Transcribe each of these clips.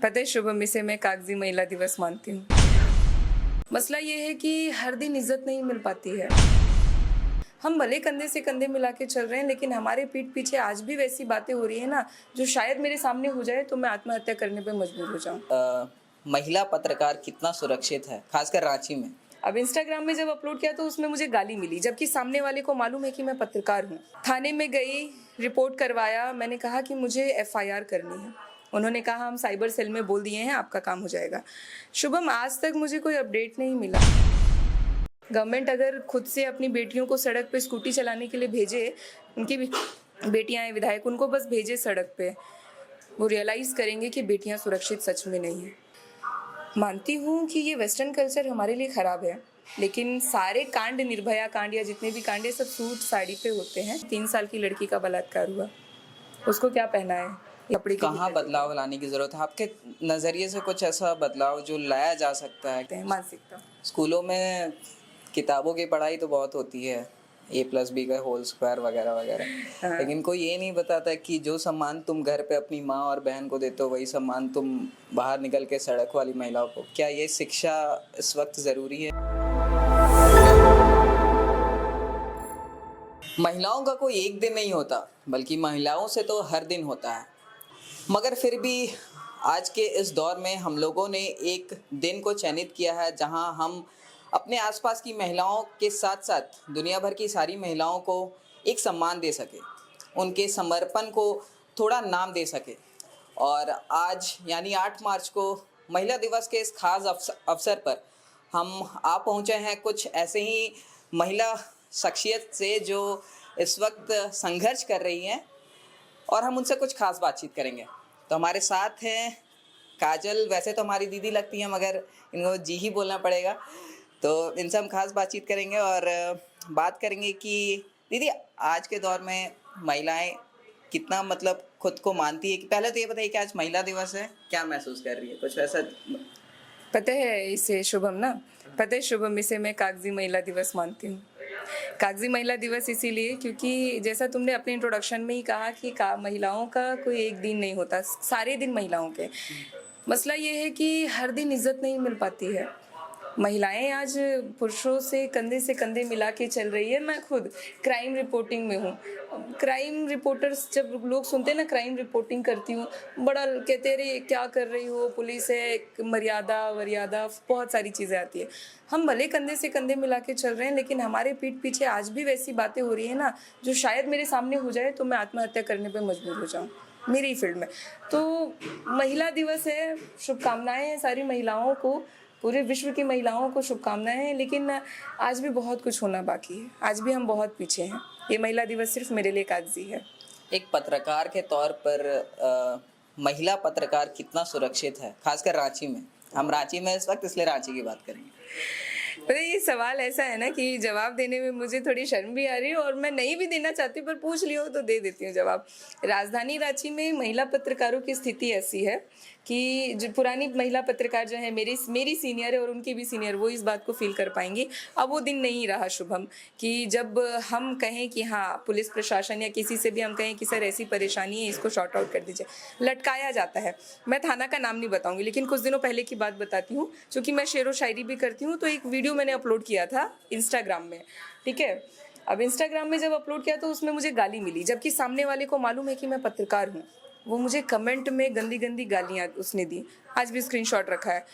पता है शुभम, इसे मैं कागजी महिला दिवस मानती हूँ। मसला ये है कि हर दिन इज्जत नहीं मिल पाती है। हम भले कंधे से कंधे मिला के चल रहे हैं, लेकिन हमारे पीठ पीछे आज भी वैसी बातें हो रही है ना, जो शायद मेरे सामने हो जाए तो मैं आत्महत्या करने पे मजबूर हो जाऊँ। महिला पत्रकार कितना सुरक्षित है, खासकर रांची में? अब इंस्टाग्राम में जब अपलोड किया तो उसमें मुझे गाली मिली, जबकि सामने वाले को मालूम है कि मैं पत्रकार हूँ। थाने में गई, रिपोर्ट करवाया, मैंने कहा कि मुझे एफआईआर करनी है। उन्होंने कहा हम साइबर सेल में बोल दिए हैं, आपका काम हो जाएगा। शुभम, आज तक मुझे कोई अपडेट नहीं मिला। गवर्नमेंट अगर खुद से अपनी बेटियों को सड़क पे स्कूटी चलाने के लिए भेजे, उनकी भी बेटियां हैं विधायक, उनको बस भेजे सड़क पे, वो रियलाइज़ करेंगे कि बेटियां सुरक्षित सच में नहीं हैं। मानती हूँ कि ये वेस्टर्न कल्चर हमारे लिए ख़राब है, लेकिन सारे कांड, निर्भया कांड या जितने भी कांड, सब सूट साड़ी पे होते हैं। 3 साल की लड़की का बलात्कार हुआ, उसको क्या पहना है, कपड़े के कहाँ बदलाव लाने की ज़रूरत है आपके नज़रिए से? कुछ ऐसा बदलाव जो लाया जा सकता है? मानसिकता। स्कूलों में किताबों की पढ़ाई तो बहुत होती है, A+B का होल स्क्वायर वगैरह वगैरह, हाँ। लेकिन कोई ये नहीं बताता कि जो सम्मान तुम घर पे अपनी माँ और बहन को देते हो, वही सम्मान तुम बाहर निकल के सड़क वाली महिलाओं को। क्या ये शिक्षा इस वक्त ज़रूरी है? महिलाओं का कोई एक दिन नहीं होता, बल्कि महिलाओं से तो हर दिन होता है। मगर फिर भी आज के इस दौर में हम लोगों ने एक दिन को चयनित किया है जहां हम अपने आसपास की महिलाओं के साथ साथ दुनिया भर की सारी महिलाओं को एक सम्मान दे सके, उनके समर्पण को थोड़ा नाम दे सके। और आज यानी 8 मार्च को महिला दिवस के इस खास अवसर पर हम आ पहुंचे हैं कुछ ऐसे ही महिला शख्सियत से जो इस वक्त संघर्ष कर रही हैं, और हम उनसे कुछ खास बातचीत करेंगे। तो हमारे साथ हैं काजल, वैसे तो हमारी दीदी लगती हैं मगर इनको जी ही बोलना पड़ेगा, तो इनसे हम खास बातचीत करेंगे और बात करेंगे कि दीदी आज के दौर में महिलाएं कितना मतलब खुद को मानती है। कि पहले तो ये बताइए कि आज महिला दिवस है, क्या महसूस कर रही है? कुछ ऐसा पता है इसे शुभम ना, पता है शुभम, इसे मैं कागजी महिला दिवस मानती हूँ। कागजी महिला दिवस इसीलिए क्योंकि जैसा तुमने अपने इंट्रोडक्शन में ही कहा कि महिलाओं का कोई एक दिन नहीं होता, सारे दिन महिलाओं के। मसला ये है कि हर दिन इज्जत नहीं मिल पाती है। महिलाएं आज पुरुषों से कंधे मिला के चल रही है। मैं खुद क्राइम रिपोर्टिंग में हूँ। क्राइम रिपोर्टर्स, जब लोग सुनते हैं ना क्राइम रिपोर्टिंग करती हूँ, बड़ा कहते रहे क्या कर रही हो, पुलिस है, मर्यादा वर्यादा, बहुत सारी चीज़ें आती है। हम भले कंधे से कंधे मिला के चल रहे हैं, लेकिन हमारे पीठ पीछे आज भी वैसी बातें हो रही है ना, जो शायद मेरे सामने हो जाए तो मैं आत्महत्या करने पर मजबूर हो जाऊँ, मेरी फील्ड में। तो महिला दिवस है, शुभकामनाएं हैं सारी महिलाओं को, पूरे विश्व की महिलाओं को शुभकामनाएं हैं, लेकिन आज भी बहुत कुछ होना बाकी है। आज भी हम बहुत पीछे हैं। ये महिला दिवस सिर्फ मेरे लिए कागजी है। एक पत्रकार के तौर पर महिला पत्रकार कितना सुरक्षित है, खासकर रांची में? हम रांची में इस वक्त, इसलिए रांची की बात करेंगे। पता है, ये सवाल ऐसा है ना कि जवाब देने में मुझे थोड़ी शर्म भी आ रही है और मैं नहीं भी देना चाहती, पर पूछ लियो तो दे देती हूँ जवाब। राजधानी रांची में महिला पत्रकारों की स्थिति ऐसी है कि जो पुरानी महिला पत्रकार जो है, मेरी सीनियर है और उनकी भी सीनियर, वो इस बात को फील कर पाएंगी। अब वो दिन नहीं रहा शुभम कि जब हम कहें कि हाँ, पुलिस प्रशासन या किसी से भी हम कहें कि सर ऐसी परेशानी है, इसको शॉर्ट आउट कर दीजिए, लटकाया जाता है। मैं थाना का नाम नहीं बताऊंगी, लेकिन कुछ दिनों पहले की बात बताती हूँ। चूँकि मैं शेरो शायरी भी करती हूँ, तो एक वीडियो मैंने अपलोड किया था इंस्टाग्राम में, ठीक है। अब इंस्टाग्राम में जब अपलोड किया तो उसमें मुझे गाली मिली, जबकि सामने वाले को मालूम है कि मैं पत्रकार हूँ। वो मुझे कमेंट में गंदी गंदी गालियाँ उसने दी, आज भी स्क्रीनशॉट रखा है।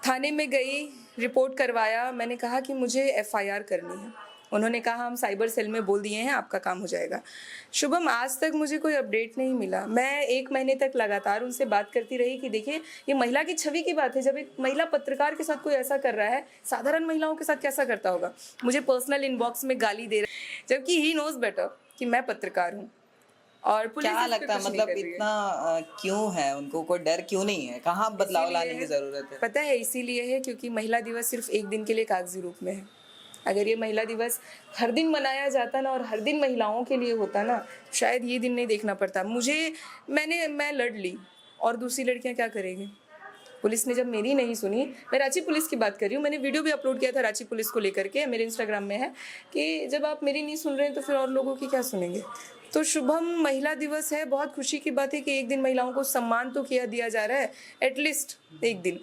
थाने में गई, रिपोर्ट करवाया, मैंने कहा कि मुझे एफआईआर करनी है। उन्होंने कहा हम साइबर सेल में बोल दिए हैं, आपका काम हो जाएगा। शुभम, आज तक मुझे कोई अपडेट नहीं मिला। मैं 1 महीने तक लगातार उनसे बात करती रही कि देखिए, ये महिला की छवि की बात है। जब एक महिला पत्रकार के साथ कोई ऐसा कर रहा है, साधारण महिलाओं के साथ कैसा करता होगा। मुझे पर्सनल इनबॉक्स में गाली दे रहा है, जबकि ही नोज बेटर कि मैं पत्रकार हूँ। और क्या लगता है, मतलब इतना क्यों है? उनको कोई डर क्यों नहीं है? कहाँ बदलाव लाने की जरूरत है? पता है, इसीलिए है क्योंकि महिला दिवस सिर्फ एक दिन के लिए कागजी रूप में है। अगर ये महिला दिवस हर दिन मनाया जाता ना, और हर दिन महिलाओं के लिए होता ना, शायद ये दिन नहीं देखना पड़ता मुझे। मैं लड़ ली, और दूसरी लड़कियां क्या करेंगी? पुलिस ने जब मेरी नहीं सुनी, मैं रांची पुलिस की बात कर रही हूँ, मैंने वीडियो भी अपलोड किया था रांची पुलिस को लेकर के, मेरे इंस्टाग्राम में है, कि जब आप मेरी नहीं सुन रहे हैं तो फिर और लोगों की क्या सुनेंगे। तो शुभम महिला दिवस है, बहुत खुशी की बात है कि एक दिन महिलाओं को सम्मान तो दिया जा रहा है, एटलीस्ट एक दिन।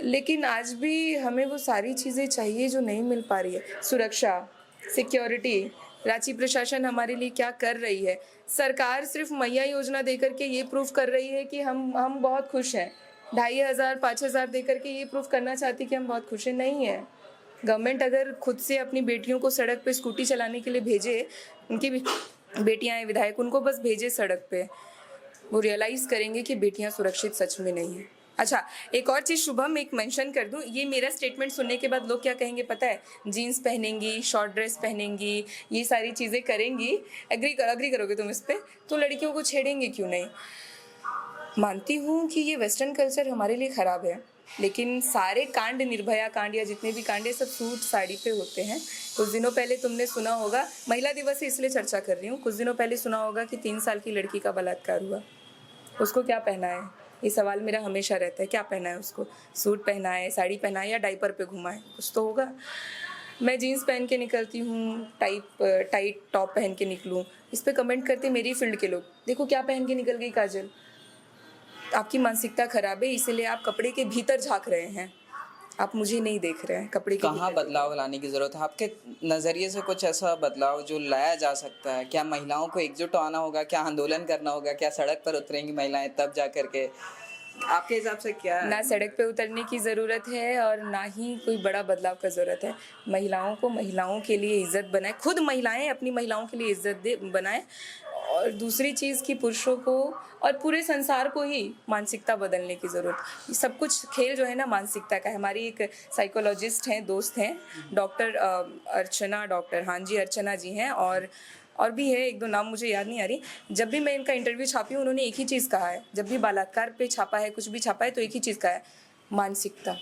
लेकिन आज भी हमें वो सारी चीज़ें चाहिए जो नहीं मिल पा रही है। सुरक्षा, सिक्योरिटी, रांची प्रशासन हमारे लिए क्या कर रही है। सरकार सिर्फ मैया योजना देकर के ये प्रूफ कर रही है कि हम बहुत खुश हैं। 2500 5000 देकर के ये प्रूफ करना चाहती कि हम बहुत खुश हैं, नहीं है। गवर्नमेंट अगर खुद से अपनी बेटियों को सड़क पे स्कूटी चलाने के लिए भेजे, उनकी बेटियां हैं विधायक, उनको बस भेजे सड़क पे, वो रियलाइज़ करेंगे कि बेटियां सुरक्षित सच में नहीं है। अच्छा, एक और चीज़ शुभम, एक मेंशन कर दूं, ये मेरा स्टेटमेंट सुनने के बाद लोग क्या कहेंगे पता है? जीन्स पहनेंगी, शॉर्ट ड्रेस पहनेंगी, ये सारी चीज़ें करेंगी, अग्री करोगे तुम इस पर, तो लड़कियों को छेड़ेंगे क्यों नहीं। मानती हूँ कि ये वेस्टर्न कल्चर हमारे लिए ख़राब है, लेकिन सारे कांड, निर्भया कांड या जितने भी कांड है, सब सूट साड़ी पे होते हैं। कुछ दिनों पहले तुमने सुना होगा, महिला दिवस से इसलिए चर्चा कर रही हूँ, कुछ दिनों पहले सुना होगा कि 3 साल की लड़की का बलात्कार हुआ। उसको क्या पहना है? ये सवाल मेरा हमेशा रहता है, क्या पहना है उसको? सूट पहना है, साड़ी पहना है, या डाइपर पे घुमा है? कुछ तो होगा। मैं जीन्स पहन के निकलती हूँ, टाइट टॉप पहन के निकलूँ, इस पे कमेंट करते मेरी फील्ड के लोग, देखो क्या पहन के निकल गई काजल। आपकी मानसिकता खराब है, इसीलिए आप कपड़े के भीतर झांक रहे हैं, आप मुझे नहीं देख रहे हैं कपड़े के कहाँ भीतर। बदलाव लाने की ज़रूरत है आपके नज़रिए से? कुछ ऐसा बदलाव जो लाया जा सकता है? क्या महिलाओं को एकजुट आना होगा? क्या आंदोलन करना होगा? क्या सड़क पर उतरेंगी महिलाएं तब जा कर के? आपके हिसाब से क्या है? ना सड़क पे उतरने की ज़रूरत है और ना ही कोई बड़ा बदलाव का ज़रूरत है। महिलाओं को महिलाओं के लिए इज़्ज़त बनाए, खुद महिलाएं अपनी महिलाओं के लिए इज़्ज़त बनाएं, और दूसरी चीज़ कि पुरुषों को और पूरे संसार को ही मानसिकता बदलने की ज़रूरत। ये सब कुछ खेल जो है ना मानसिकता का है। हमारी एक साइकोलॉजिस्ट हैं, दोस्त हैं, डॉक्टर अर्चना, डॉक्टर, हाँ जी, अर्चना जी हैं, और भी है एक दो नाम मुझे याद नहीं आ रही। जब भी मैं इनका इंटरव्यू छापी हूँ, उन्होंने एक ही चीज़ कहा है, जब भी बलात्कार पे छापा है, कुछ भी छापा है, तो एक ही चीज़ कहा है, मानसिकता,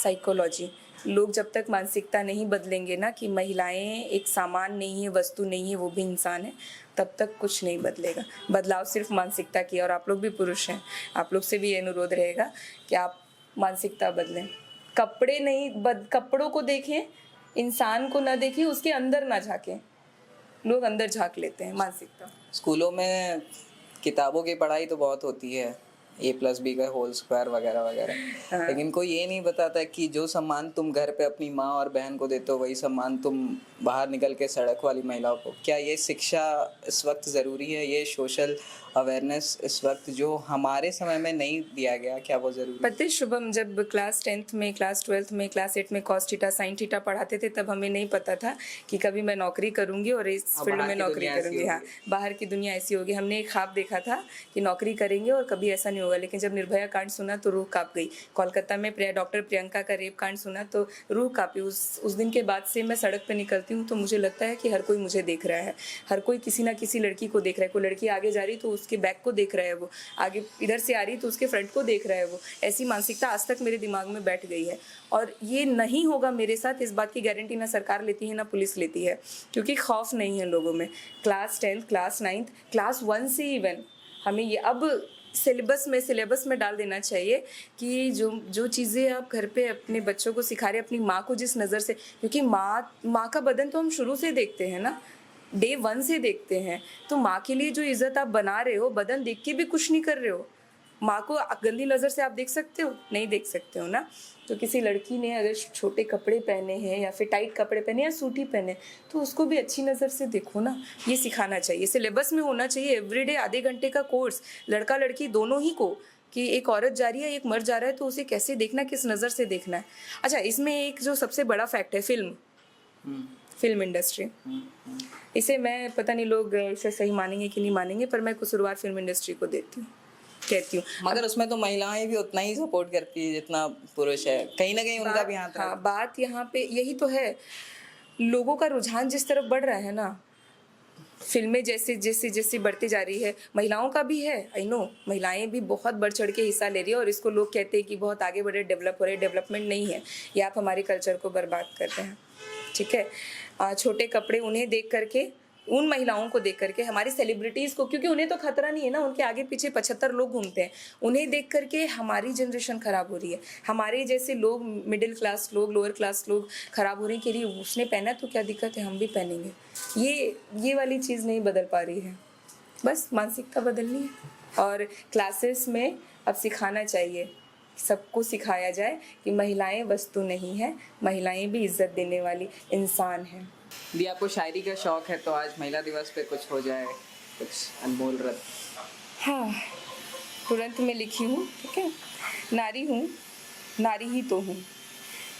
साइकोलॉजी। लोग जब तक मानसिकता नहीं बदलेंगे ना कि महिलाएं एक सामान नहीं है, वस्तु नहीं है, वो भी इंसान है, तब तक कुछ नहीं बदलेगा। बदलाव सिर्फ मानसिकता की, और आप लोग भी पुरुष हैं, आप लोग से भी ये अनुरोध रहेगा कि आप मानसिकता बदलें। कपड़े नहीं कपड़ों को देखें, इंसान को ना देखें, उसके अंदर ना झांकें। लोग अंदर झांक लेते हैं मानसिकता। स्कूलों में किताबों की पढ़ाई तो बहुत होती है, A+B का होल स्क्वायर वगैरह वगैरह, लेकिन कोई ये नहीं बताता कि जो सम्मान तुम घर पे अपनी माँ और बहन को देते हो, वही सम्मान तुम बाहर निकल के सड़क वाली महिलाओं को। क्या ये शिक्षा इस वक्त ज़रूरी है? ये सोशल अवेयरनेस इस वक्त जो हमारे समय में नहीं दिया गया, क्या वो ज़रूरी है? पता है शुभम, जब क्लास 10th में, क्लास 12th में, क्लास 8 में कॉस थीटा साइन थीटा पढ़ाते थे, तब हमें नहीं पता था कि कभी मैं नौकरी करूंगी और इस फील्ड में नौकरी करूंगी। हाँ, बाहर की दुनिया ऐसी होगी। हमने एक ख्वाब देखा था कि नौकरी करेंगे और कभी ऐसा नहीं होगा, लेकिन जब निर्भया कांड सुना तो रूह कांप गई। कोलकाता में डॉक्टर प्रियंका का रेप कांड सुना तो रूह कांपी। उस दिन के बाद से मैं सड़क पर निकलती हूँ तो मुझे लगता है कि हर कोई मुझे देख रहा है, हर कोई किसी ना किसी लड़की को देख रहा है। कोई लड़की आगे जा रही तो उसके बैक को देख रहा है, वो आगे इधर से आ रही तो उसके फ्रंट को देख रहा है वो। ऐसी मानसिकता आज तक मेरे दिमाग में बैठ गई है, और ये नहीं होगा मेरे साथ, इस बात की गारंटी ना सरकार लेती है ना पुलिस लेती है, क्योंकि खौफ नहीं है लोगों में। Class 10th, class 9th, class 1 से इवन हमें ये अब सिलेबस में डाल देना चाहिए कि जो चीज़ें आप घर पे अपने बच्चों को सिखा रहे हैं, अपनी माँ को जिस नज़र से, क्योंकि माँ का बदन तो हम शुरू से देखते हैं ना, डे 1 से देखते हैं, तो माँ के लिए जो इज्जत आप बना रहे हो, बदन देख के भी कुछ नहीं कर रहे हो। माँ को गंदी नज़र से आप देख सकते हो? नहीं देख सकते हो ना। तो किसी लड़की ने अगर छोटे कपड़े पहने हैं या फिर टाइट कपड़े पहने या सूटी पहने, तो उसको भी अच्छी नज़र से देखो ना। ये सिखाना चाहिए, सिलेबस में होना चाहिए, एवरीडे आधे घंटे का कोर्स, लड़का लड़की दोनों ही को, कि एक औरत जा रही है, एक मर्द जा रहा है, तो उसे कैसे देखना, किस नज़र से देखना है। अच्छा, इसमें एक जो सबसे बड़ा फैक्ट है, फिल्म इंडस्ट्री। इसे मैं पता नहीं लोग इसे सही मानेंगे कि नहीं मानेंगे, पर मैं कसूरवार फिल्म इंडस्ट्री को कहती हूँ। मगर उसमें तो महिलाएं भी उतना ही सपोर्ट करती है जितना पुरुष है, कहीं ना कहीं उनका भी हाथ है। हाँ, बात यहाँ पे यही तो है, लोगों का रुझान जिस तरफ बढ़ रहा है ना, फिल्में जैसे बढ़ती जा रही है, महिलाओं का भी है, आई नो, महिलाएं भी बहुत बढ़ चढ़ के हिस्सा ले रही है, और इसको लोग कहते हैं कि बहुत आगे बढ़े, डेवलप हो रहे। डेवलपमेंट नहीं है ये, आप हमारे कल्चर को बर्बाद कर रहे हैं। ठीक है, छोटे कपड़े उन्हें देख करके उन महिलाओं को देख करके, हमारी सेलिब्रिटीज़ को, क्योंकि उन्हें तो खतरा नहीं है ना, उनके आगे पीछे 75 लोग घूमते हैं, उन्हें देख करके हमारी जनरेशन खराब हो रही है, हमारे जैसे लोग, मिडिल क्लास लोग, लोअर क्लास लोग खराब हो रहे हैं कि अरे उसने पहना तो क्या दिक्कत है, हम भी पहनेंगे। ये वाली चीज़ नहीं बदल पा रही है, बस मानसिकता बदलनी है। और क्लासेस में अब सिखाना चाहिए, सबको सिखाया जाए कि महिलाएं वस्तु नहीं है, महिलाएं भी इज्जत देने वाली इंसान हैं। दी, आपको शायरी का शौक है तो आज महिला दिवस पे कुछ हो जाए, कुछ अनमोल रत्न। हाँ, तुरंत में लिखी हूँ, ठीक है। नारी हूँ, नारी ही तो हूँ,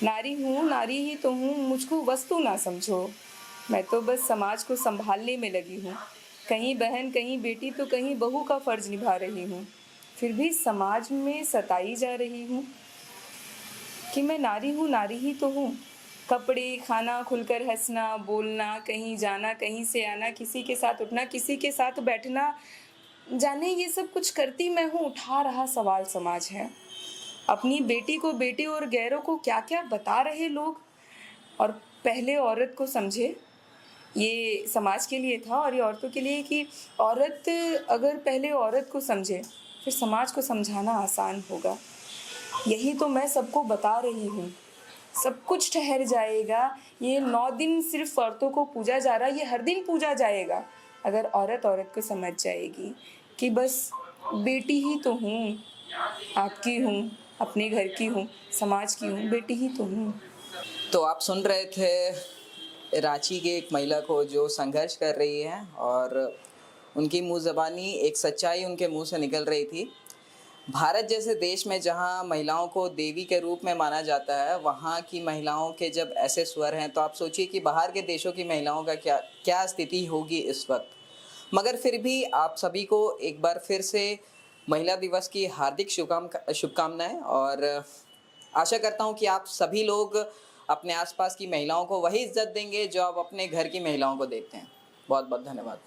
नारी हूँ, नारी ही तो हूँ, मुझको वस्तु ना समझो, मैं तो बस समाज को संभालने में लगी हूँ, कहीं बहन, कहीं बेटी तो कहीं बहू का फर्ज निभा रही हूँ, फिर भी समाज में सताई जा रही हूँ कि मैं नारी हूँ, नारी ही तो हूँ। कपड़े, खाना, खुलकर हंसना, बोलना, कहीं जाना, कहीं से आना, किसी के साथ उठना, किसी के साथ बैठना, जाने ये सब कुछ करती मैं हूँ, उठा रहा सवाल समाज है। अपनी बेटी को बेटी और गैरों को क्या क्या बता रहे लोग, और पहले औरत को समझे, ये समाज के लिए था और ये औरतों के लिए कि औरत अगर पहले औरत को समझे फिर समाज को समझाना आसान होगा। यही तो मैं सबको बता रही हूँ, सब कुछ ठहर जाएगा, ये 9 दिन सिर्फ औरतों को पूजा जा रहा है, ये हर दिन पूजा जाएगा अगर औरत औरत को समझ जाएगी कि बस बेटी ही तो हूँ, आपकी हूँ, अपने घर की हूँ, समाज की हूँ, बेटी ही तो हूँ। तो आप सुन रहे थे रांची के एक महिला को जो संघर्ष कर रही है और उनकी मुँह ज़बानी एक सच्चाई उनके मुंह से निकल रही थी। भारत जैसे देश में जहां महिलाओं को देवी के रूप में माना जाता है, वहां की महिलाओं के जब ऐसे स्वर हैं तो आप सोचिए कि बाहर के देशों की महिलाओं का क्या क्या स्थिति होगी इस वक्त। मगर फिर भी आप सभी को एक बार फिर से महिला दिवस की हार्दिक शुभकामनाएं और आशा करता हूं कि आप सभी लोग अपने आसपास की महिलाओं को वही इज्जत देंगे जो आप अपने घर की महिलाओं को देते हैं। बहुत बहुत धन्यवाद।